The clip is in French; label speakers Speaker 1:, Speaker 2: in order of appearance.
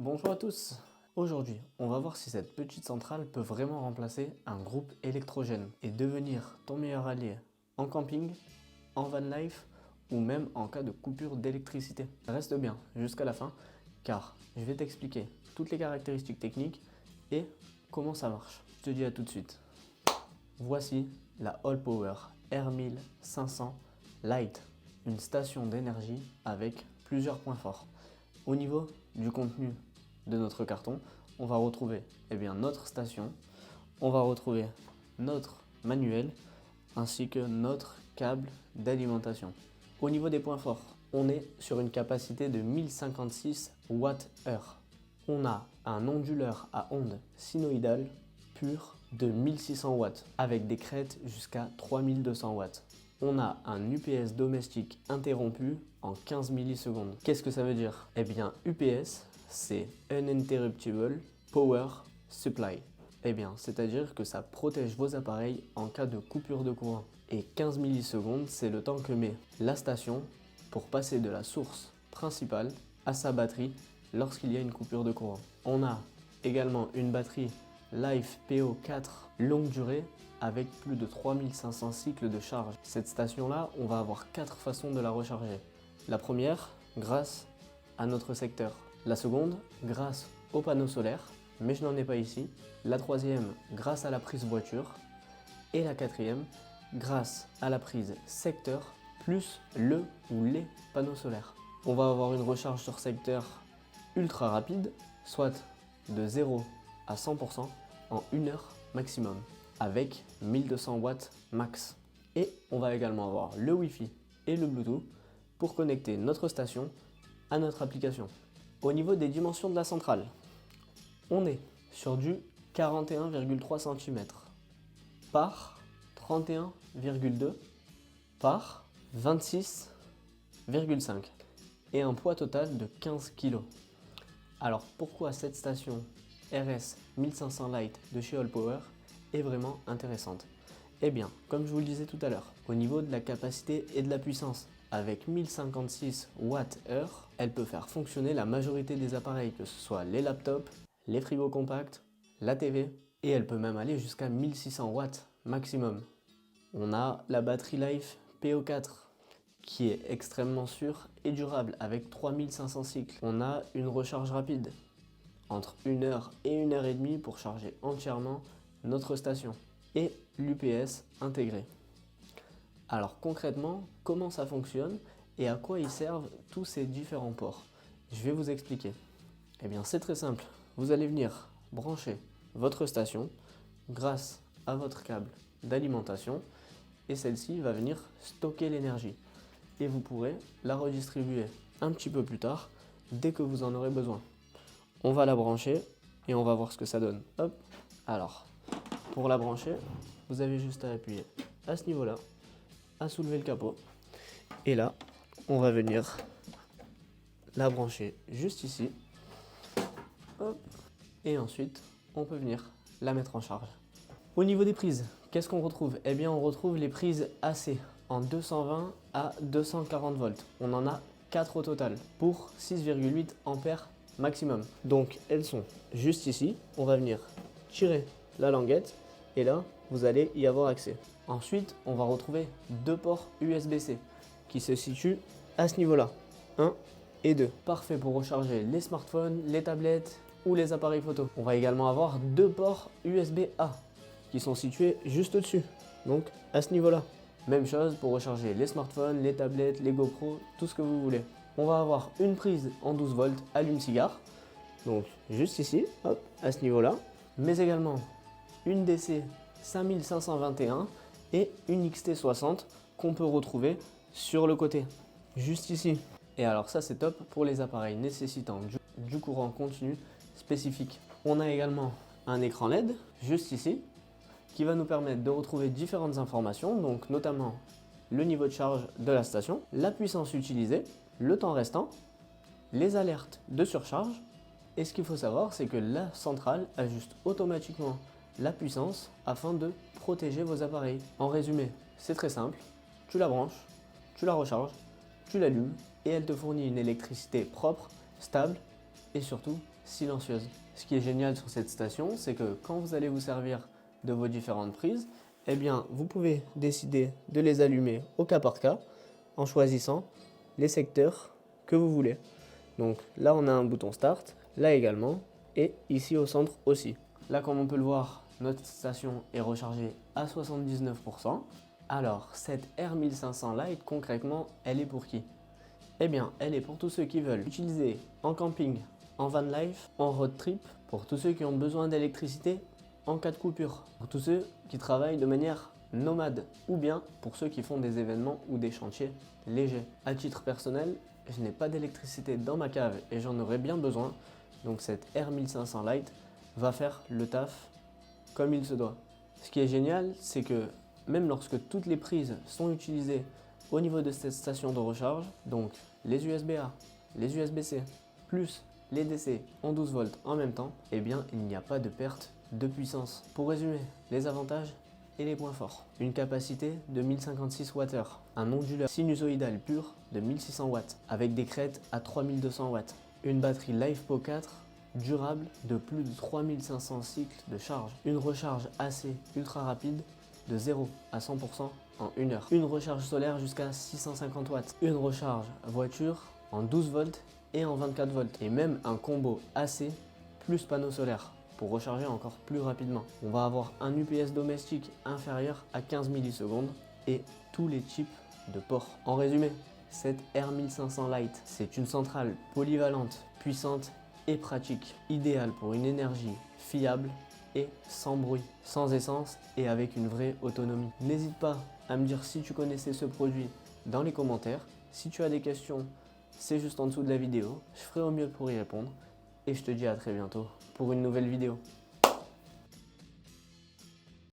Speaker 1: Bonjour à tous. Aujourd'hui, on va voir si cette petite centrale peut vraiment remplacer un groupe électrogène et devenir ton meilleur allié en camping, en van life ou même en cas de coupure d'électricité. Reste bien jusqu'à la fin car je vais t'expliquer toutes les caractéristiques techniques et comment ça marche. Je te dis à tout de suite. Voici la All Power R1500 Lite, une station d'énergie avec plusieurs points forts. Au niveau du contenu de notre carton, on va retrouver notre station, on va retrouver notre manuel ainsi que notre câble d'alimentation. Au niveau des points forts, on est sur une capacité de 1056 Wh. On a un onduleur à onde sinusoïdale pur de 1600 watts avec des crêtes jusqu'à 3200 watts. On a un UPS domestique interrompu en 15 millisecondes. Qu'est-ce que ça veut dire? Eh bien, UPS, c'est Uninterruptible Power Supply. Eh bien, c'est-à-dire que ça protège vos appareils en cas de coupure de courant. Et 15 millisecondes, c'est le temps que met la station pour passer de la source principale à sa batterie lorsqu'il y a une coupure de courant. On a également une batterie Life PO4 longue durée avec plus de 3500 cycles de charge. Cette station-là, on va avoir 4 façons de la recharger. La première, grâce à notre secteur. La seconde, grâce au panneau solaire, mais je n'en ai pas ici. La troisième, grâce à la prise voiture. Et la quatrième, grâce à la prise secteur, plus le ou les panneaux solaires. On va avoir une recharge sur secteur ultra rapide, soit de 0 à 100% en 1 heure maximum, avec 1200 watts max. Et on va également avoir le Wi-Fi et le Bluetooth pour connecter notre station à notre application. Au niveau des dimensions de la centrale, on est sur du 41,3 cm par 31,2 par 26,5 et un poids total de 15 kg. Alors pourquoi cette station RS 1500 Lite de chez All Power est vraiment intéressante? Eh bien, comme je vous le disais tout à l'heure, au niveau de la capacité et de la puissance, avec 1056 Wh, elle peut faire fonctionner la majorité des appareils, que ce soit les laptops, les frigos compacts, la TV, et elle peut même aller jusqu'à 1600 watts maximum. On a la batterie Life PO4 qui est extrêmement sûre et durable avec 3500 cycles. On a une recharge rapide entre 1 heure et 1 heure et demie pour charger entièrement notre station et l'UPS intégré. Alors concrètement, comment ça fonctionne et à quoi ils servent tous ces différents ports? Je vais vous expliquer. Eh bien c'est très simple, vous allez venir brancher votre station grâce à votre câble d'alimentation et celle-ci va venir stocker l'énergie et vous pourrez la redistribuer un petit peu plus tard dès que vous en aurez besoin. On va la brancher et on va voir ce que ça donne. Hop. Alors, pour la brancher, vous avez juste à appuyer à ce niveau-là, à soulever le capot. Et là, on va venir la brancher juste ici. Hop. Et ensuite, on peut venir la mettre en charge. Au niveau des prises, qu'est-ce qu'on retrouve? Eh bien, on retrouve les prises AC en 220 à 240 volts. On en a 4 au total pour 6,8 ampères maximum. Donc elles sont juste ici. On va venir tirer la languette et là vous allez y avoir accès. Ensuite on va retrouver 2 ports USB-C qui se situent à ce niveau-là, 1 et 2. Parfait pour recharger les smartphones, les tablettes ou les appareils photo. On va également avoir 2 ports USB-A qui sont situés juste au-dessus, donc à ce niveau-là. Même chose pour recharger les smartphones, les tablettes, les GoPro, tout ce que vous voulez. On va avoir une prise en 12 volts allume-cigare, donc juste ici, hop, à ce niveau-là, mais également une DC 5521 et une XT60 qu'on peut retrouver sur le côté, juste ici. Et alors ça c'est top pour les appareils nécessitant du courant continu spécifique. On a également un écran LED, juste ici, qui va nous permettre de retrouver différentes informations, donc notamment le niveau de charge de la station, la puissance utilisée, le temps restant, les alertes de surcharge. Et ce qu'il faut savoir, c'est que la centrale ajuste automatiquement la puissance afin de protéger vos appareils. En résumé, c'est très simple, tu la branches, tu la recharges, tu l'allumes et elle te fournit une électricité propre, stable et surtout silencieuse. Ce qui est génial sur cette station, c'est que quand vous allez vous servir de vos différentes prises, eh bien, vous pouvez décider de les allumer au cas par cas en choisissant les secteurs que vous voulez. Donc là, on a un bouton Start, là également, et ici au centre aussi. Là, comme on peut le voir, notre station est rechargée à 79%. Alors, cette R1500 Lite, concrètement, elle est pour qui? Eh bien, elle est pour tous ceux qui veulent l'utiliser en camping, en van life, en road trip, pour tous ceux qui ont besoin d'électricité en cas de coupure, pour tous ceux qui travaillent de manière nomade, ou bien pour ceux qui font des événements ou des chantiers légers. À titre personnel, je n'ai pas d'électricité dans ma cave et j'en aurais bien besoin, donc cette R1500 Lite va faire le taf comme il se doit. Ce qui est génial, c'est que même lorsque toutes les prises sont utilisées au niveau de cette station de recharge, donc les USB-A, les USB-C, plus les DC en 12 volts en même temps, eh bien il n'y a pas de perte de puissance. Pour résumer, les avantages et les points forts. Une capacité de 1056 Wh, un onduleur sinusoïdal pur de 1600 watts, avec des crêtes à 3200 watts, une batterie LiFePO 4 durable de plus de 3500 cycles de charge, une recharge AC ultra rapide de 0 à 100% en 1 heure, une recharge solaire jusqu'à 650 watts, une recharge voiture en 12 volts et en 24 volts, et même un combo AC plus panneau solaire pour recharger encore plus rapidement. On va avoir un UPS domestique inférieur à 15 millisecondes et tous les types de ports. En résumé, cette R1500 Lite, c'est une centrale polyvalente, puissante et pratique, idéale pour une énergie fiable et sans bruit, sans essence et avec une vraie autonomie. N'hésite pas à me dire si tu connaissais ce produit dans les commentaires. Si tu as des questions, c'est juste en dessous de la vidéo. Je ferai au mieux pour y répondre et je te dis à très bientôt pour une nouvelle vidéo.